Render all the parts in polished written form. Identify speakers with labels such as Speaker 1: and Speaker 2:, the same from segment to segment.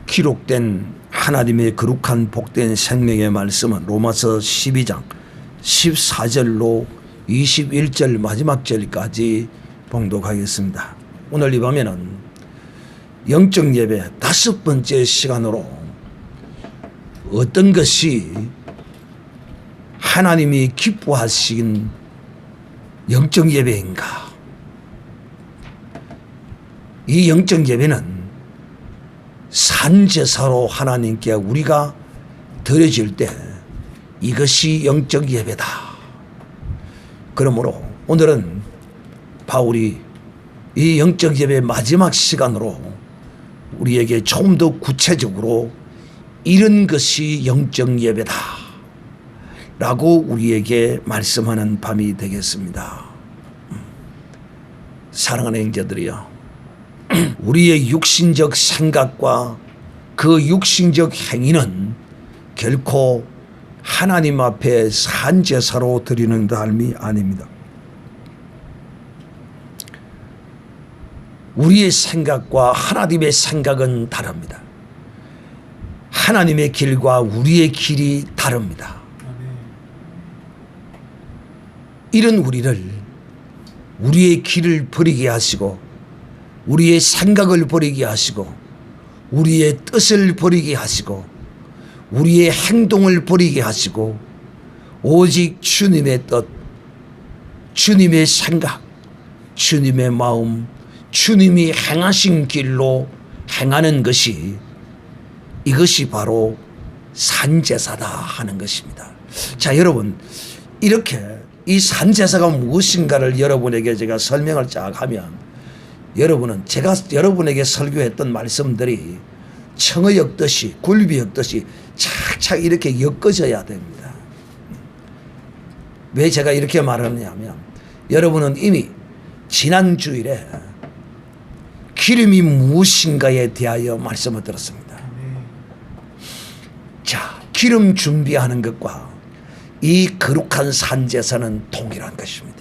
Speaker 1: 기록된 하나님의 거룩한 복된 생명의 말씀은 로마서 12장 14절로 21절 마지막 절까지 봉독하겠습니다. 오늘 이 밤에는 영적 예배 5번째 시간으로 어떤 것이 하나님이 기뻐하신 영적 예배인가? 이 영적 예배는 산제사로 하나님께 우리가 드려질 때 이것이 영적 예배다. 그러므로 오늘은 바울이 이 영적 예배 마지막 시간으로 우리에게 좀 더 구체적으로 이런 것이 영적 예배다 라고 우리에게 말씀하는 밤이 되겠습니다. 사랑하는 형제들이여, 우리의 육신적 생각과 그 육신적 행위는 결코 하나님 앞에 산제사로 드리는 삶이 아닙니다. 우리의 생각과 하나님의 생각은 다릅니다. 하나님의 길과 우리의 길이 다릅니다. 이런 우리를 우리의 길을 버리게 하시고 우리의 생각을 버리게 하시고 우리의 뜻을 버리게 하시고 우리의 행동을 버리게 하시고 오직 주님의 뜻, 주님의 생각, 주님의 마음, 주님이 행하신 길로 행하는 것이 이것이 바로 산제사다 하는 것입니다. 자, 여러분, 이렇게 이 산제사가 무엇인가를 여러분에게 제가 설명을 쫙 하면 여러분은 제가 여러분에게 설교했던 말씀들이 청어 엮듯이 굴비 엮듯이 착착 이렇게 엮어져야 됩니다. 왜 제가 이렇게 말하느냐면 여러분은 이미 지난 주일에 기름이 무엇인가에 대하여 말씀을 들었습니다. 자, 기름 준비하는 것과 이 거룩한 산제사는 동일한 것입니다.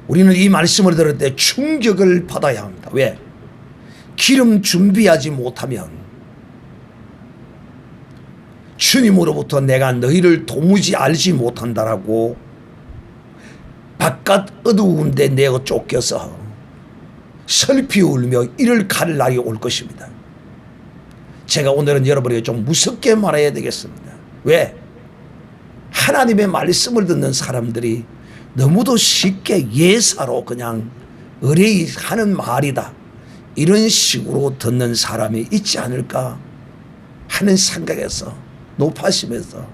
Speaker 1: 우리는 이 말씀을 들을 때 충격을 받아야 합니다. 왜? 기름 준비하지 못하면 주님으로부터 내가 너희를 도무지 알지 못한다라고 바깥 어두운 데 내어 쫓겨서 슬피 울며 이를 갈 날이 올 것입니다. 제가 오늘은 여러분에게 좀 무섭게 말해야 되겠습니다. 왜? 하나님의 말씀을 듣는 사람들이 너무도 쉽게 예사로 그냥 의뢰이 하는 말이다 이런 식으로 듣는 사람이 있지 않을까 하는 생각에서 높아심에서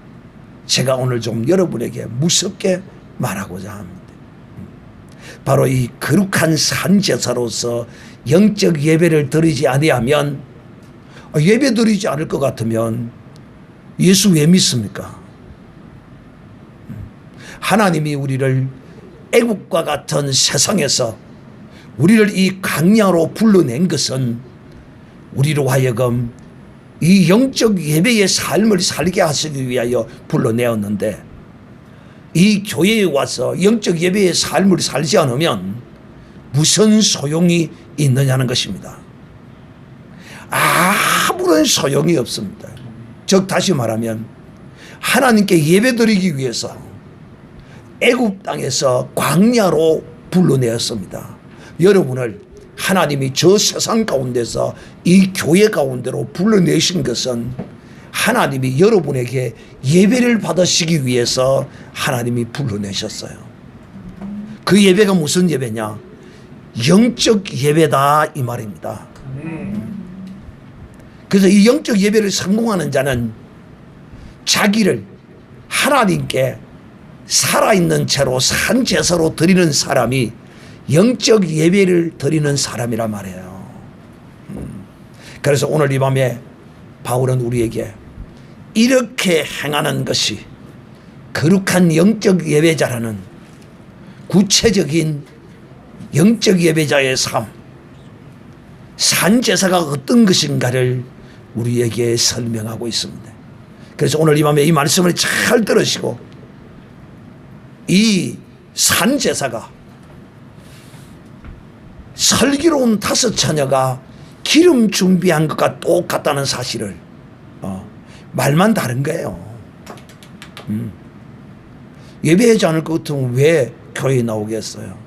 Speaker 1: 제가 오늘 좀 여러분에게 무섭게 말하고자 합니다. 바로 이 거룩한 산제사로서 영적 예배를 드리지 아니하면, 예배 드리지 않을 것 같으면 예수 왜 믿습니까? 하나님이 우리를 애국과 같은 세상에서 우리를 이 광야로 불러낸 것은 우리로 하여금 이 영적 예배의 삶을 살게 하시기 위하여 불러내었는데 이 교회에 와서 영적 예배의 삶을 살지 않으면 무슨 소용이 있느냐는 것입니다. 아무런 소용이 없습니다. 즉 다시 말하면 하나님께 예배드리기 위해서 애굽 땅에서 광야로 불러내었습니다. 여러분을 하나님이 저 세상 가운데서 이 교회 가운데로 불러내신 것은 하나님이 여러분에게 예배를 받으시기 위해서 하나님이 불러내셨어요. 그 예배가 무슨 예배냐? 영적 예배다 이 말입니다. 그래서 이 영적 예배를 성공하는 자는 자기를 하나님께 살아있는 채로 산제사로 드리는 사람이 영적 예배를 드리는 사람이란 말이에요. 그래서 오늘 이 밤에 바울은 우리에게 이렇게 행하는 것이 거룩한 영적 예배자라는 구체적인 영적 예배자의 삶, 산제사가 어떤 것인가를 우리에게 설명하고 있습니다. 그래서 오늘 이 밤에 이 말씀을 잘 들으시고 이 산제사가 슬기로운 5 처녀가 기름 준비한 것과 똑같다는 사실을 말만 다른 거예요. 예배하지 않을 것 같으면 왜 교회에 나오겠어요?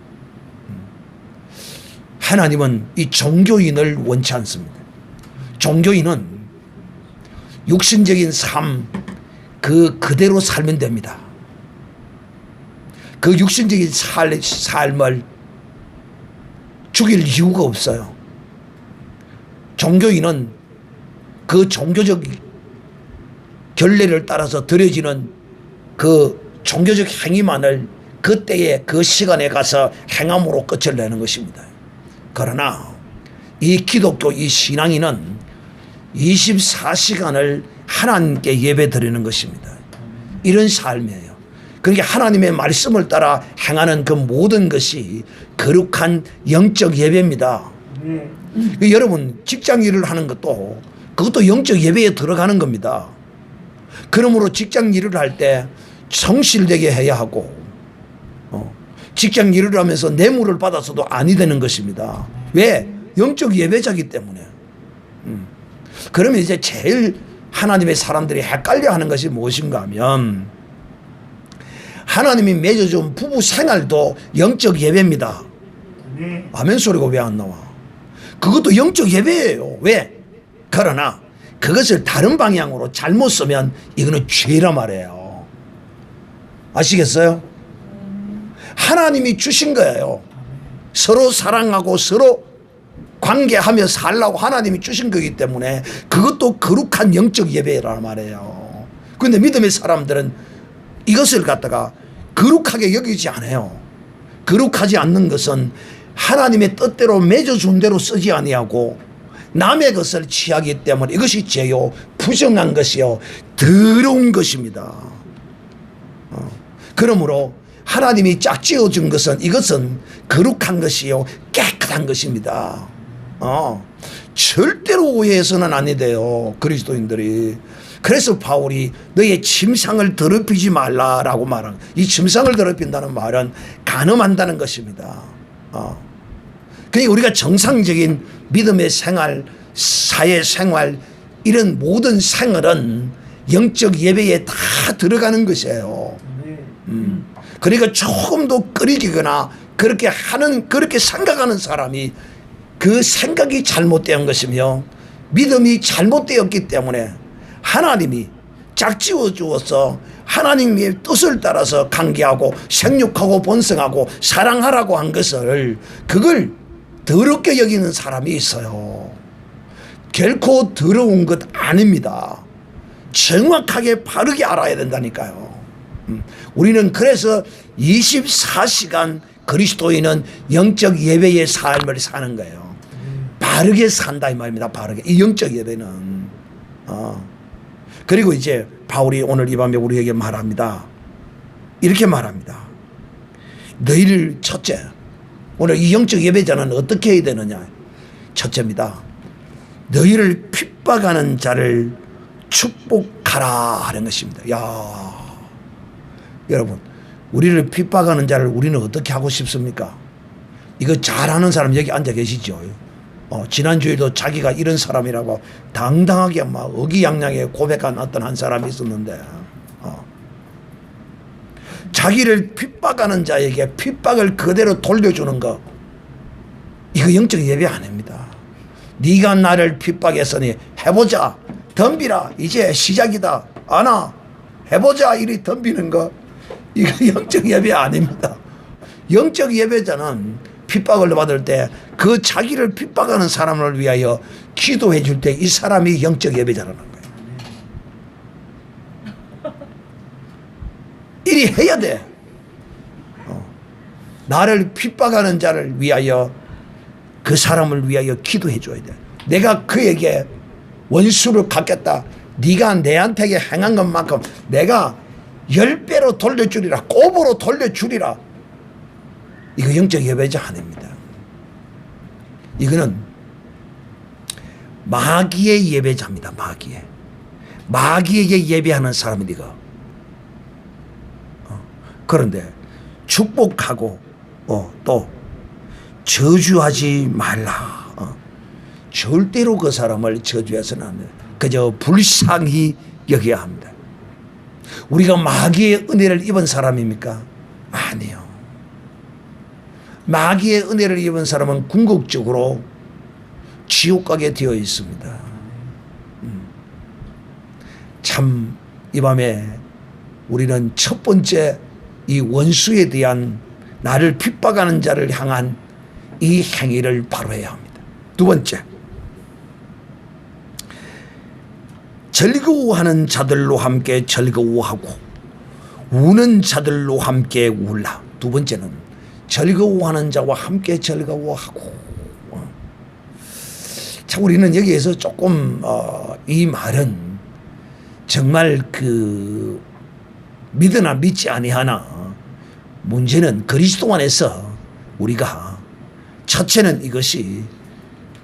Speaker 1: 하나님은 이 종교인을 원치 않습니다. 종교인은 육신적인 삶 그대로 살면 됩니다. 그 육신적인 삶을 죽일 이유가 없어요. 종교인은 그 종교적 결례를 따라서 드려지는 그 종교적 행위만을 그때의 그 시간에 가서 행함으로 끝을 내는 것입니다. 그러나 이 기독교 이 신앙인은 24시간을 하나님께 예배 드리는 것입니다. 이런 삶이에요. 그러니까 하나님의 말씀을 따라 행하는 그 모든 것이 거룩한 영적 예배입니다. 여러분 직장 일을 하는 것도 그것도 영적 예배에 들어가는 겁니다. 그러므로 직장 일을 할 때 성실되게 해야 하고 직장 일을 하면서 뇌물을 받아서도 아니 되는 것입니다. 왜? 영적 예배자이기 때문에. 그러면 이제 제일 하나님의 사람들이 헷갈려 하는 것이 무엇인가 하면 하나님이 맺어준 부부 생활도 영적 예배입니다. 아멘 소리가 왜 안 나와? 그것도 영적 예배예요. 왜? 그러나 그것을 다른 방향으로 잘못 쓰면 이거는 죄라 말이에요. 아시겠어요? 하나님이 주신 거예요. 서로 사랑하고 서로 관계하며 살라고 하나님이 주신 거기 때문에 그것도 거룩한 영적 예배란 말이에요. 그런데 믿음의 사람들은 이것을 갖다가 거룩하게 여기지 않아요. 거룩하지 않는 것은 하나님의 뜻대로 맺어준 대로 쓰지 아니하고 남의 것을 취하기 때문에 이것이 죄요, 부정한 것이요, 더러운 것입니다. 그러므로 하나님이 짝지어준 것은 이것은 거룩한 것이요, 깨끗한 것입니다. 절대로 오해해서는 아니 돼요, 그리스도인들이. 그래서 바울이 너의 침상을 더럽히지 말라라고 말한, 이 침상을 더럽힌다는 말은 간음한다는 것입니다. 그러니까 우리가 정상적인 믿음의 생활, 사회생활, 이런 모든 생활은 영적 예배에 다 들어가는 것이에요. 그러니까 조금도 끓이거나 그렇게 생각하는 사람이 그 생각이 잘못된 것이며 믿음이 잘못되었기 때문에 하나님이 짝지어 주어서 하나님의 뜻을 따라서 관계하고 생육하고 번성하고 사랑하라고 한 것을 그걸 더럽게 여기는 사람이 있어요. 결코 더러운 것 아닙니다. 정확하게 바르게 알아야 된다니까요. 우리는 그래서 24시간 그리스도인은 영적 예배의 삶을 사는 거예요. 바르게 산다 이 말입니다. 바르게. 이 영적 예배는. 그리고 이제 바울이 오늘 이 밤에 우리에게 말합니다. 이렇게 말합니다. 너희를 첫째, 오늘 이 영적 예배자는 어떻게 해야 되느냐. 첫째입니다. 너희를 핍박하는 자를 축복하라 하는 것입니다. 야, 여러분, 우리를 핍박하는 자를 우리는 어떻게 하고 싶습니까? 이거 잘하는 사람 여기 앉아 계시죠? 지난주에도 자기가 이런 사람이라고 당당하게 막 의기양양하게 고백한 어떤 한 사람이 있었는데, 자기를 핍박하는 자에게 핍박을 그대로 돌려주는 거, 이거 영적 예배 아닙니다. 네가 나를 핍박했으니 해보자, 덤비라, 이제 시작이다, 안아, 해보자, 이리 덤비는 거, 이거 영적 예배 아닙니다. 영적 예배자는 핍박을 받을 때 그 자기를 핍박하는 사람을 위하여 기도해 줄 때 이 사람이 영적 예배자라는 거예요. 이리 해야 돼. 나를 핍박하는 자를 위하여, 그 사람을 위하여 기도해 줘야 돼. 내가 그에게 원수를 갚겠다. 네가 내한테 행한 것만큼 내가 10배로 돌려주리라, 곱으로 돌려주리라. 이거 영적 예배자 아닙니다. 이거는 마귀의 예배자입니다. 마귀에게 예배하는 사람은 이거. 그런데 축복하고 또 저주하지 말라. 절대로 그 사람을 저주해서는 안 돼. 그저 불쌍히 여겨야 합니다. 우리가 마귀의 은혜를 입은 사람입니까? 아니요. 마귀의 은혜를 입은 사람은 궁극적으로 지옥 가게 되어 있습니다. 참 이 밤에 우리는 첫 번째 이 원수에 대한 나를 핍박하는 자를 향한 이 행위를 바로 해야 합니다. 두 번째, 즐거워하는 자들로 함께 즐거워하고 우는 자들로 함께 울라. 두 번째는 즐거워하는 자와 함께 즐거워하고. 참 우리는 여기에서 조금 이 말은 정말 그 믿으나 믿지 아니하나 문제는 그리스도 안에서 우리가 첫째는 이것이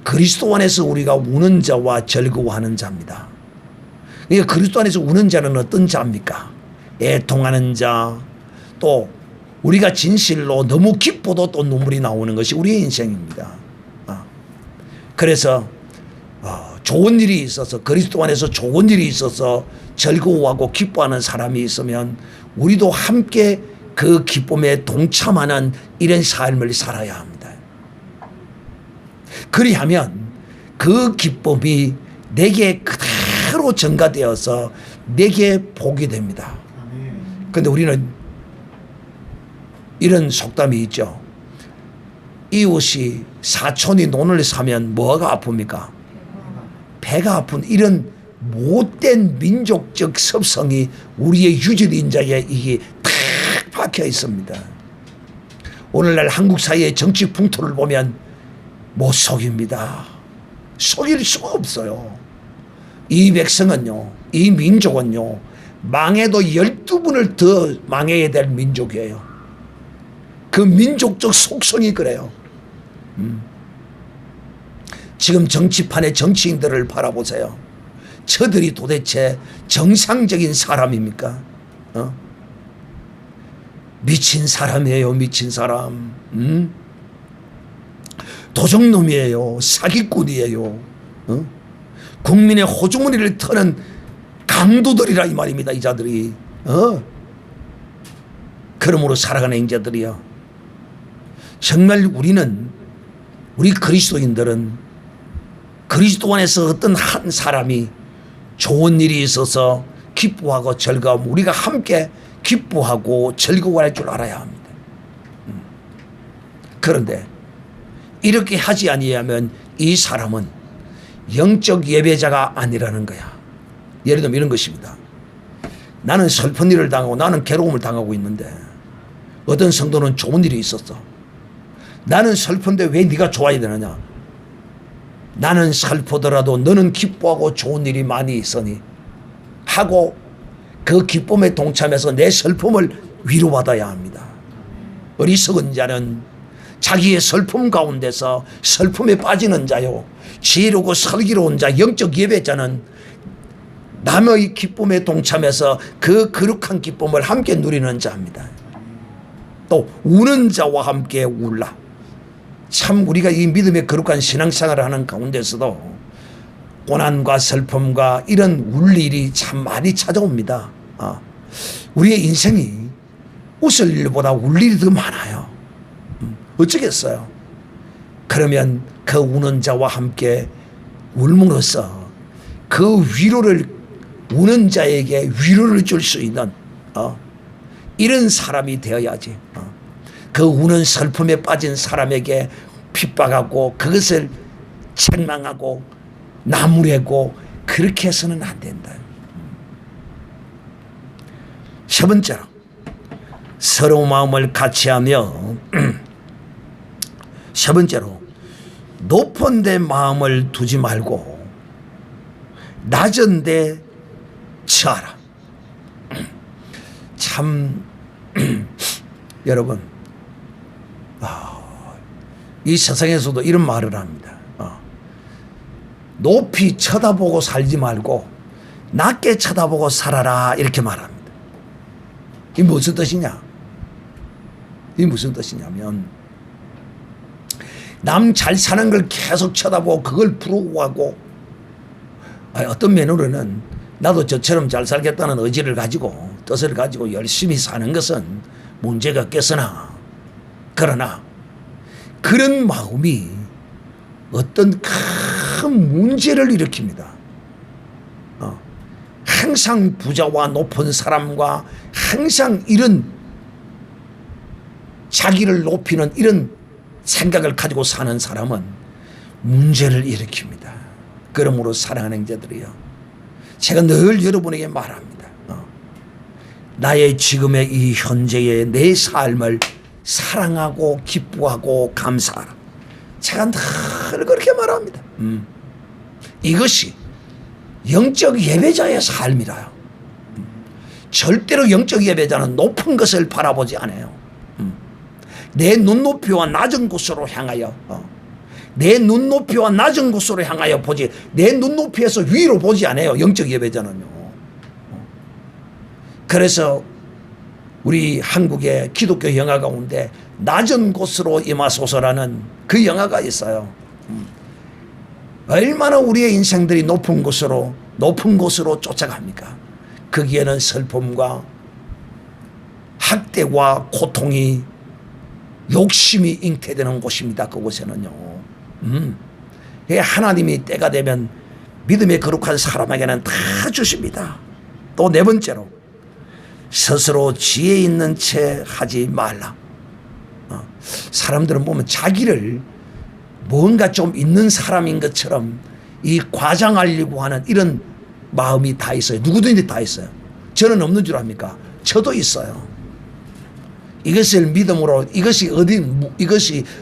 Speaker 1: 그리스도 안에서 우리가 우는 자와 즐거워하는 자입니다. 그러니까 그리스도 안에서 우는 자는 어떤 자입니까? 애통하는 자, 또 우리가 진실로 너무 기뻐도 또 눈물이 나오는 것이 우리의 인생입니다. 그래서 좋은 일이 있어서 그리스도 안에서 좋은 일이 있어서 즐거워하고 기뻐하는 사람이 있으면 우리도 함께 그 기쁨에 동참하는 이런 삶을 살아야 합니다. 그리하면 그 기쁨이 내게 그대로 전가되어서 내게 복이 됩니다. 그런데 우리는 이런 속담이 있죠. 이웃이 사촌이 논을 사면 뭐가 아픕니까? 배가 아픈 이런 못된 민족적 습성이 우리의 유전인자에 이게 탁 박혀 있습니다. 오늘날 한국 사회의 정치 풍토를 보면 못 속입니다. 속일 수가 없어요. 이 백성은요, 이 민족은요, 망해도 12분을 더 망해야 될 민족이에요. 그 민족적 속성이 그래요. 지금 정치판의 정치인들을 바라보세요. 저들이 도대체 정상적인 사람입니까? 미친 사람이에요. 미친 사람. 도적놈이에요. 사기꾼이에요. 국민의 호주머니를 터는 강도들이라 이 말입니다. 이 자들이. 그러므로 살아가는 인자들이요. 정말 우리 그리스도인들은 그리스도 안에서 어떤 한 사람이 좋은 일이 있어서 기뻐하고 즐거움, 우리가 함께 기뻐하고 즐거워할 줄 알아야 합니다. 그런데 이렇게 하지 아니하면 이 사람은 영적 예배자가 아니라는 거야. 예를 들면 이런 것입니다. 나는 슬픈 일을 당하고 나는 괴로움을 당하고 있는데 어떤 성도는 좋은 일이 있었어. 나는 슬픈데 왜 네가 좋아야 되느냐? 나는 슬프더라도 너는 기뻐하고 좋은 일이 많이 있으니 하고 그 기쁨에 동참해서 내 슬픔을 위로받아야 합니다. 어리석은 자는 자기의 슬픔 가운데서 슬픔에 빠지는 자요, 지혜롭고 슬기로운 자, 영적 예배자는 남의 기쁨에 동참해서 그 거룩한 기쁨을 함께 누리는 자입니다. 또 우는 자와 함께 울라. 참 우리가 이 믿음의 거룩한 신앙생활을 하는 가운데서도 고난과 슬픔과 이런 울 일이 참 많이 찾아옵니다. 우리의 인생이 웃을 일보다 울 일이 더 많아요. 어쩌겠어요. 그러면 그 우는 자와 함께 울므로써 그 위로를, 우는 자에게 위로를 줄 수 있는 이런 사람이 되어야지. 그 우는 슬픔에 빠진 사람에게 핍박하고 그것을 책망하고 나무래고 그렇게 해서는 안 된다. 세 번째로 서러운 마음을 같이하며 세 번째로 높은 데 마음을 두지 말고 낮은 데 처하라. 참 여러분, 이 세상에서도 이런 말을 합니다. 높이 쳐다보고 살지 말고 낮게 쳐다보고 살아라, 이렇게 말합니다. 이게 무슨 뜻이냐? 이게 무슨 뜻이냐면 남 잘 사는 걸 계속 쳐다보고 그걸 부러워하고, 어떤 면으로는 나도 저처럼 잘 살겠다는 의지를 가지고 뜻을 가지고 열심히 사는 것은 문제가 없겠으나, 그러나 그런 마음이 어떤 큰 문제를 일으킵니다. 항상 부자와 높은 사람과 항상 이런 자기를 높이는 이런 생각을 가지고 사는 사람은 문제를 일으킵니다. 그러므로 사랑하는 형제들이요, 제가 늘 여러분에게 말합니다. 나의 지금의 이 현재의 내 삶을 사랑하고 기뻐하고 감사하라. 제가 늘 그렇게 말합니다. 이것이 영적 예배자의 삶이라요. 절대로 영적 예배자는 높은 것을 바라보지 않아요. 내 눈높이와 낮은 곳으로 향하여, 내 눈높이와 낮은 곳으로 향하여 보지, 내 눈높이에서 위로 보지 않아요. 영적 예배자는요. 그래서 우리 한국의 기독교 영화 가운데 낮은 곳으로 임하소서라는 그 영화가 있어요. 얼마나 우리의 인생들이 높은 곳으로 쫓아갑니까? 거기에는 슬픔과 학대와 고통이, 욕심이 잉태되는 곳입니다. 그곳에는요. 하나님이 때가 되면 믿음의 거룩한 사람에게는 다 주십니다. 또 네 번째로, 스스로 지혜 있는 채 하지 말라. 사람들은 보면 자기를 뭔가 좀 있는 사람인 것처럼 이 과장하려고 하는 이런 마음이 다 있어요. 누구든지 다 있어요. 저는 없는 줄 압니까? 저도 있어요. 이것을 믿음으로, 이것이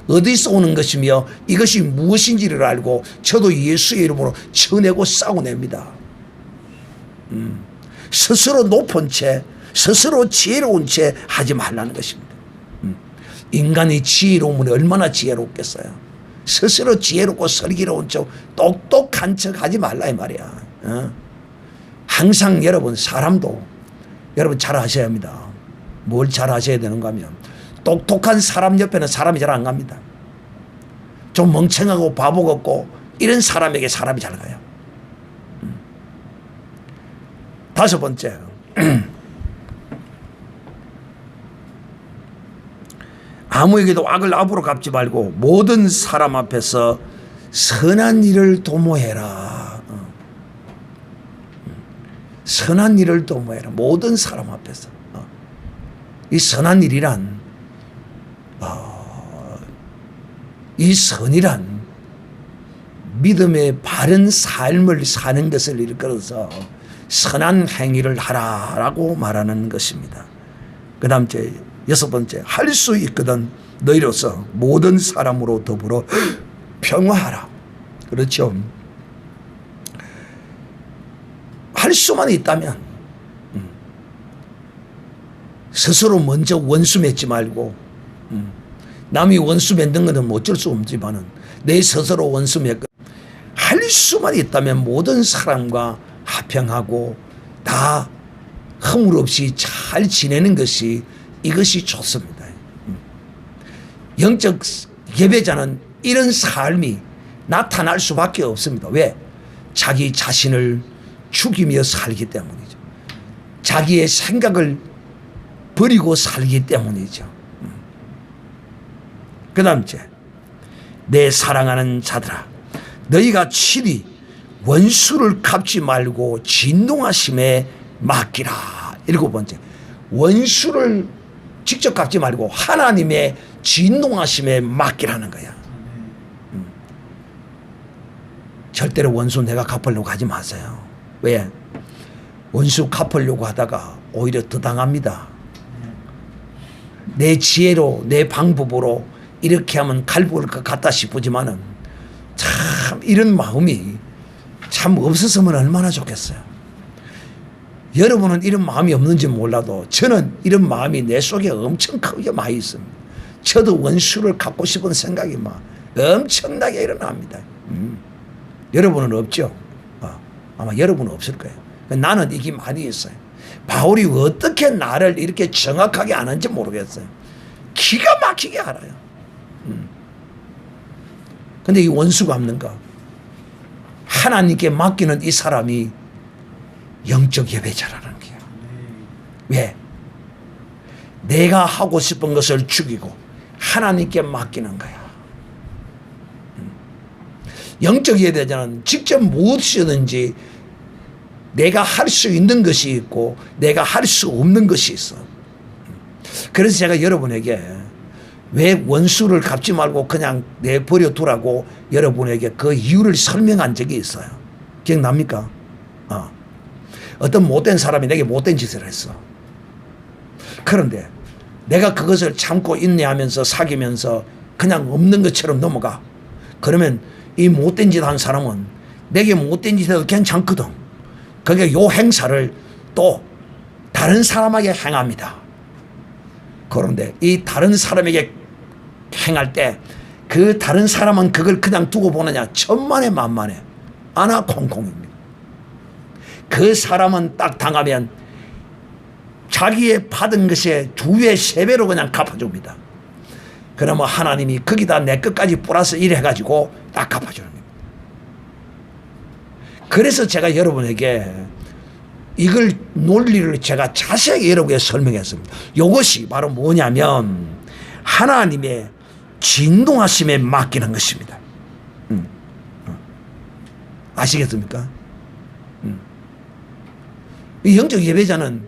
Speaker 1: 어디서 오는 것이며 이것이 무엇인지를 알고 저도 예수의 이름으로 쳐내고 싸워냅니다. 스스로 높은 채, 스스로 지혜로운 채 하지 말라는 것입니다. 인간이 지혜로우면 얼마나 지혜롭겠어요. 스스로 지혜롭고 슬기로운 척, 똑똑한 척 하지 말라 이 말이야. 항상 여러분, 사람도 여러분 잘 하셔야 합니다. 뭘 잘 하셔야 되는가 하면, 똑똑한 사람 옆에는 사람이 잘 안 갑니다. 좀 멍청하고 바보 같고 이런 사람에게 사람이 잘 가요. 다섯 번째, 아무에게도 악을 악으로 갚지 말고 모든 사람 앞에서 선한 일을 도모해라. 선한 일을 도모해라. 모든 사람 앞에서. 이 선한 일이란, 이 선이란 믿음의 바른 삶을 사는 것을 일컬어서 선한 행위를 하라라고 말하는 것입니다. 그 다음 여섯 번째, 할 수 있거든 너희로서 모든 사람으로 더불어 평화하라. 그렇죠. 할 수만 있다면 스스로 먼저 원수 맺지 말고, 남이 원수 맺는 것은 어쩔 수 없지만은 내 스스로 원수 맺고, 할 수만 있다면 모든 사람과 화평하고 다 허물 없이 잘 지내는 것이, 이것이 좋습니다. 영적 예배자는 이런 삶이 나타날 수밖에 없습니다. 왜? 자기 자신을 죽이며 살기 때문이죠. 자기의 생각을 버리고 살기 때문이죠. 그 다음 내 사랑하는 자들아, 너희가 친히 원수를 갚지 말고 진노하심에 맡기라. 일곱 번째, 원수를 직접 갚지 말고 하나님의 진노하심에 맡기라는 거야. 절대로 원수 내가 갚으려고 하지 마세요. 왜? 원수 갚으려고 하다가 오히려 더 당합니다. 내 지혜로, 내 방법으로 이렇게 하면 갈볼 것 같다 싶지만은 참 이런 마음이 참 없었으면 얼마나 좋겠어요. 여러분은 이런 마음이 없는지 몰라도 저는 이런 마음이 내 속에 엄청 크게 많이 있습니다. 저도 원수를 갚고 싶은 생각이 막 엄청나게 일어납니다. 여러분은 없죠? 아마 여러분은 없을 거예요. 나는 이게 많이 있어요. 바울이 어떻게 나를 이렇게 정확하게 아는지 모르겠어요. 기가 막히게 알아요. 근데 이 원수가 없는가? 하나님께 맡기는 이 사람이 영적 예배자라는 거야. 왜? 내가 하고 싶은 것을 죽이고 하나님께 맡기는 거야. 영적 예배자는 직접 무엇이든지 내가 할 수 있는 것이 있고 내가 할 수 없는 것이 있어. 그래서 제가 여러분에게 왜 원수를 갚지 말고 그냥 내버려 두라고 여러분에게 그 이유를 설명한 적이 있어요. 기억납니까? 어떤 못된 사람이 내게 못된 짓을 했어. 그런데 내가 그것을 참고 인내하면서 사귀면서 그냥 없는 것처럼 넘어가. 그러면 이 못된 짓 한 사람은 내게 못된 짓 해도 괜찮거든. 그게 요 행사를 또 다른 사람에게 행합니다. 그런데 이 다른 사람에게 행할 때 그 다른 사람은 그걸 그냥 두고 보느냐? 천만에 만만에 아나콩콩입니다. 그 사람은 딱 당하면 자기의 받은 것의 2배, 3배로 그냥 갚아줍니다. 그러면 하나님이 거기다 내 것까지 플러스 1 해가지고 딱 갚아주는 겁니다. 그래서 제가 여러분에게 이걸 논리를 제가 자세하게 여러분에게 설명했습니다. 이것이 바로 뭐냐면 하나님의 진동하심에 맡기는 것입니다. 아시겠습니까? 이 영적 예배자는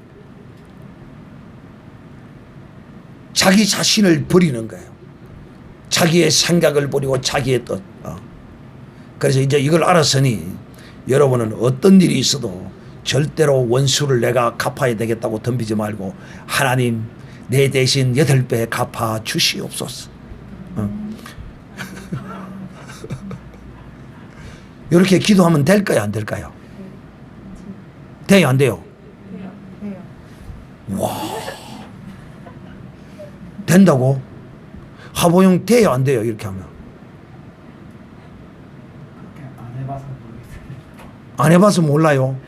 Speaker 1: 자기 자신을 버리는 거예요. 자기의 생각을 버리고 자기의 뜻. 그래서 이제 이걸 알았으니 여러분은 어떤 일이 있어도 절대로 원수를 내가 갚아야 되겠다고 덤비지 말고 하나님 내 대신 8배 갚아 주시옵소서. 이렇게 기도하면 될까요? 안 될까요? 돼요? 안 돼요? 와, 된다고? 하보영 돼요? 안 돼요? 이렇게 하면 안 해봐서 몰라요.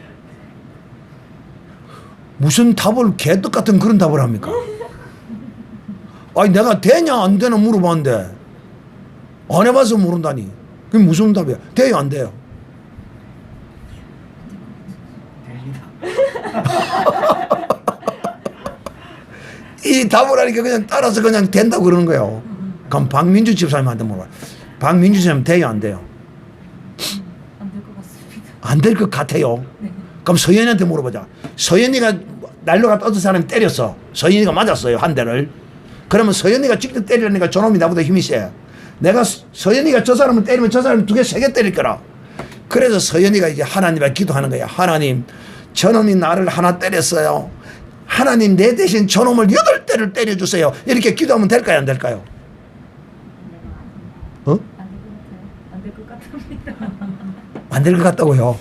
Speaker 1: 무슨 답을 개떡 같은 그런 답을 합니까? 아니 내가 되냐 안 되나 물어봤는데 안 해봐서 모른다니. 그게 무슨 답이야? 돼요? 안 돼요? 이 답을 하니까 그냥 따라서 그냥 된다고 그러는 거예요. 그럼 박민주 집사님한테 물어봐. 박민주 집사님 돼요? 안 돼요?
Speaker 2: 안 될 것 같습니다.
Speaker 1: 안 될 것 같아요.
Speaker 2: 네.
Speaker 1: 그럼 서연이한테 물어보자. 서연이가 날로 갔다 어떤 사람이 때렸어. 서연이가 맞았어요. 한 대를. 그러면 서연이가 직접 때리려니까 저놈이 나보다 힘이 세. 내가 서연이가 저 사람을 때리면 저 사람이 2개, 3개 때릴 거라. 그래서 서연이가 이제 하나님께 기도하는 거야. 하나님, 저놈이 나를 하나 때렸어요. 하나님 내 대신 저놈을 8대를 때려주세요. 이렇게 기도하면 될까요? 안 될까요? 어?
Speaker 2: 안 될 것 같습니다.
Speaker 1: 안 될 것 같다고요.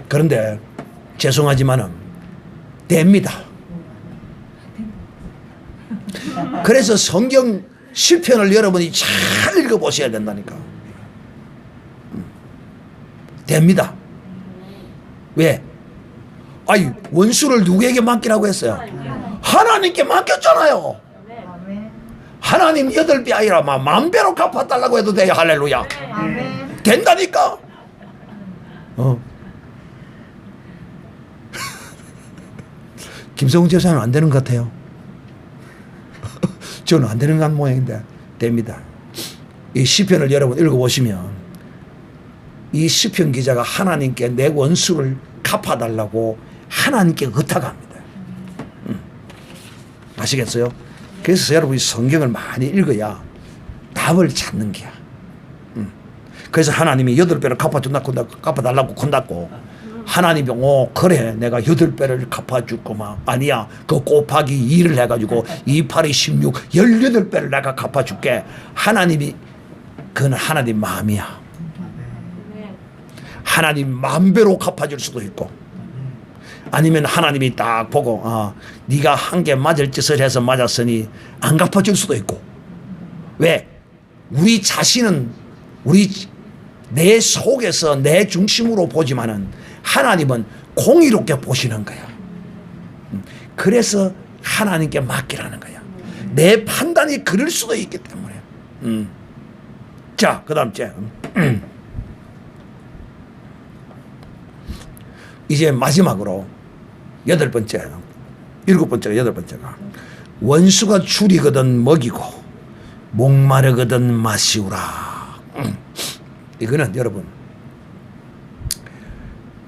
Speaker 1: 그런데 죄송하지만은 됩니다. 그래서 성경 시편을 여러분이 잘 읽어보셔야 된다니까. 됩니다. 왜? 아니 원수를 누구에게 맡기라고 했어요? 하나님께 맡겼잖아요. 하나님 8배 아니라 10,000배로 갚아달라고 해도 돼요. 할렐루야. 된다니까. 김성훈 집사님 안 되는 것 같아요. 저는 안 되는 것 모양인데 됩니다. 이 시편을 여러분 읽어보시면 이 시편 기자가 하나님께 내 원수를 갚아달라고 하나님께 의탁합니다. 아시겠어요? 그래서 여러분이 성경을 많이 읽어야 답을 찾는 게야. 그래서 하나님이 8배를 갚아달라고 건다고 하나님이 그래 내가 8배를 갚아줄 거만 아니야 그 곱하기 2를 해가지고 2, 8이 16 18배를 내가 갚아줄게. 하나님이 그건 하나님 마음이야. 하나님 10,000배로 갚아줄 수도 있고 아니면 하나님이 딱 보고 네가 한 개 맞을 짓을 해서 맞았으니 안 갚아줄 수도 있고. 왜? 우리 자신은 내 속에서 내 중심으로 보지만은 하나님은 공의롭게 보시는 거야. 그래서 하나님께 맡기라는 거야. 내 판단이 그럴 수도 있기 때문에. 자, 그 다음 째. 이제 마지막으로 여덟 번째, 일곱 번째가 여덟 번째가 원수가 줄이거든 먹이고 목마르거든 마시우라. 이거는 여러분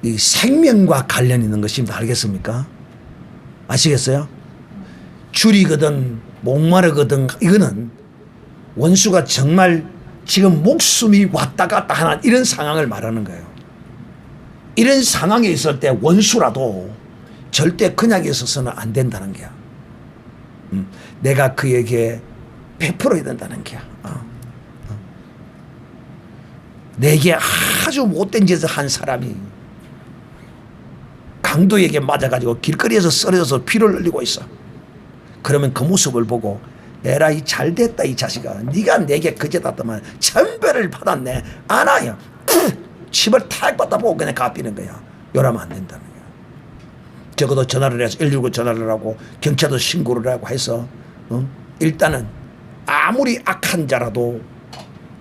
Speaker 1: 이 생명과 관련 있는 것입니다. 알겠습니까? 아시겠어요? 줄이거든 목마르거든 이거는 원수가 정말 지금 목숨이 왔다 갔다 하는 이런 상황을 말하는 거예요. 이런 상황에 있을 때 원수라도 절대 그냥 있어서는 안 된다는 거야. 내가 그에게 베풀어야 된다는 거야. 내게 아주 못된 짓을 한 사람이 강도에게 맞아가지고 길거리에서 쓰러져서 피를 흘리고 있어. 그러면 그 모습을 보고 에라 이 잘됐다 이 자식아, 네가 내게 그제다더만 천배를 받았네. 아나야 침을 탁 받아보고 그냥 갚이는 거야. 이러면 안 된다는 거야. 적어도 전화를 해서 119 전화를 하고 경찰도 신고를 하고 해서 일단은 아무리 악한 자라도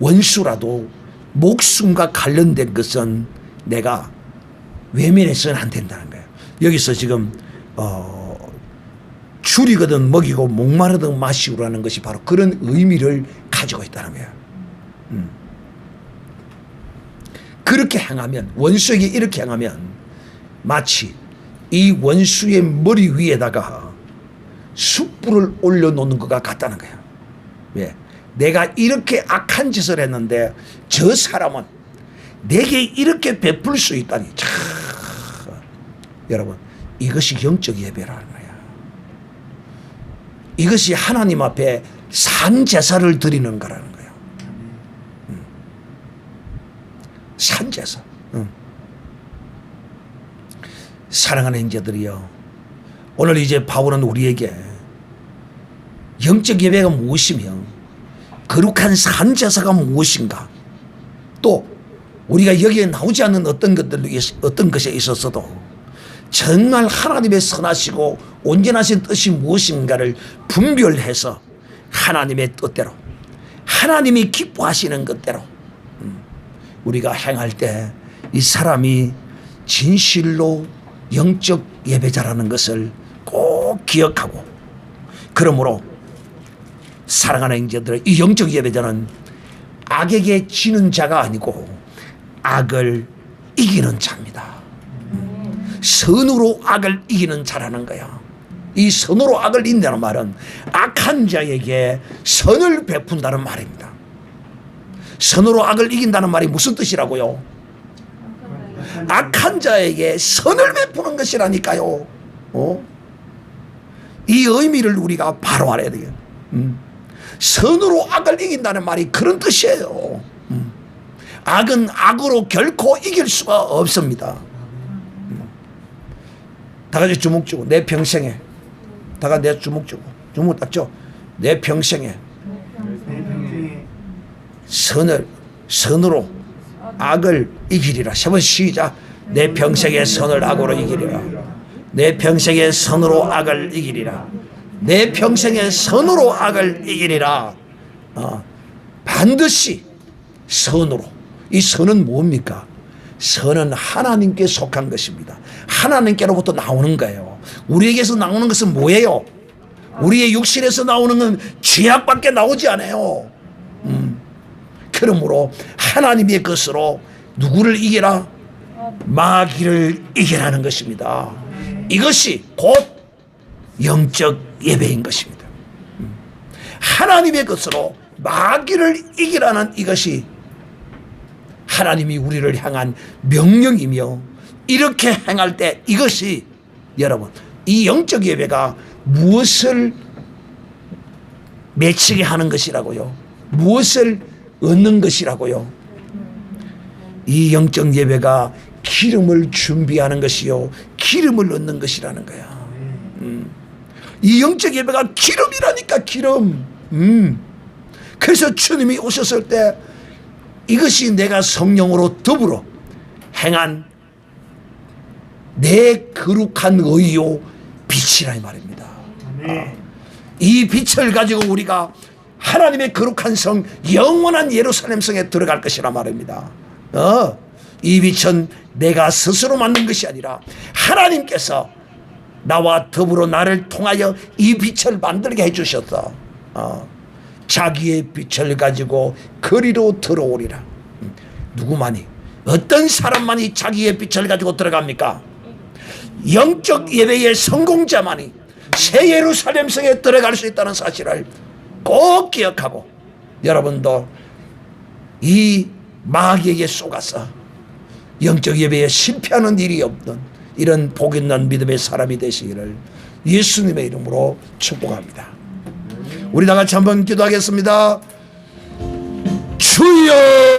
Speaker 1: 원수라도 목숨과 관련된 것은 내가 외면해서는 안 된다는 거예요. 여기서 지금 줄이거든 먹이고 목마르든 마시우라는 것이 바로 그런 의미를 가지고 있다는 거예요. 그렇게 행하면, 원수에게 이렇게 행하면 마치 이 원수의 머리 위에다가 숯불을 올려놓는 것과 같다는 거예요. 왜? 내가 이렇게 악한 짓을 했는데 저 사람은 내게 이렇게 베풀 수 있다니. 참, 여러분 이것이 영적 예배라는 거야. 이것이 하나님 앞에 산 제사를 드리는 거라는 거예요. 산 제사. 사랑하는 형제들이여, 오늘 이제 바울은 우리에게 영적 예배가 무엇이며 거룩한 산 제사가 무엇인가, 또 우리가 여기에 나오지 않는 어떤 것에 있어서도 정말 하나님의 선하시고 온전하신 뜻이 무엇인가를 분별해서 하나님의 뜻대로, 하나님이 기뻐하시는 것대로 우리가 행할 때 이 사람이 진실로 영적 예배자라는 것을 꼭 기억하고, 그러므로 사랑하는 형제들, 이 영적 예배자는 악에게 지는 자가 아니고 악을 이기는 자입니다. 선으로 악을 이기는 자라는 거야. 이 선으로 악을 이긴다는 말은 악한 자에게 선을 베푼다는 말입니다. 선으로 악을 이긴다는 말이 무슨 뜻이라고요? 악한 자에게 선을 베푸는 것이라니까요. 이 의미를 우리가 바로 알아야 돼요. 선으로 악을 이긴다는 말이 그런 뜻이에요. 악은 악으로 결코 이길 수가 없습니다. 다 같이 주먹 쥐고, 내 평생에, 다 같이 내 주먹 쥐고, 주먹 딱 쥐고, 내 평생에 선으로 악을 이기리라. 세 번 시작. 내 평생에 선을 악으로 이기리라. 내 평생에 선으로 악을 이기리라. 내 평생에 선으로 악을 이기리라. 반드시 선으로. 이 선은 뭡니까? 선은 하나님께 속한 것입니다. 하나님께로부터 나오는 거예요. 우리에게서 나오는 것은 뭐예요? 우리의 육신에서 나오는 건 죄악밖에 나오지 않아요. 그러므로 하나님의 것으로 누구를 이기라? 마귀를 이기라는 것입니다. 이것이 곧 영적 예배인 것입니다. 하나님의 것으로 마귀를 이기라는 이것이 하나님이 우리를 향한 명령이며, 이렇게 행할 때 이것이, 여러분, 이 영적 예배가 무엇을 맺히게 하는 것이라고요? 무엇을 얻는 것이라고요? 이 영적 예배가 기름을 준비하는 것이요, 기름을 얻는 것이라는 거야. 이 영적 예배가 기름이라니까, 기름. 그래서 주님이 오셨을 때 이것이 내가 성령으로 더불어 행한 내 거룩한 의요 빛이라 이 말입니다. 이 빛을 가지고 우리가 하나님의 거룩한 성 영원한 예루살렘 성에 들어갈 것이라 말입니다. 이 빛은 내가 스스로 만든 것이 아니라 하나님께서 나와 더불어 나를 통하여 이 빛을 만들게 해주셨어. 자기의 빛을 가지고 거리로 들어오리라. 누구만이, 어떤 사람만이 자기의 빛을 가지고 들어갑니까? 영적 예배의 성공자만이 새 예루살렘 성에 들어갈 수 있다는 사실을 꼭 기억하고, 여러분도 이 마귀에게 속아서 영적 예배에 실패하는 일이 없는 이런 복 있는 믿음의 사람이 되시기를 예수님의 이름으로 축복합니다. 우리 다 같이 한번 기도하겠습니다. 주여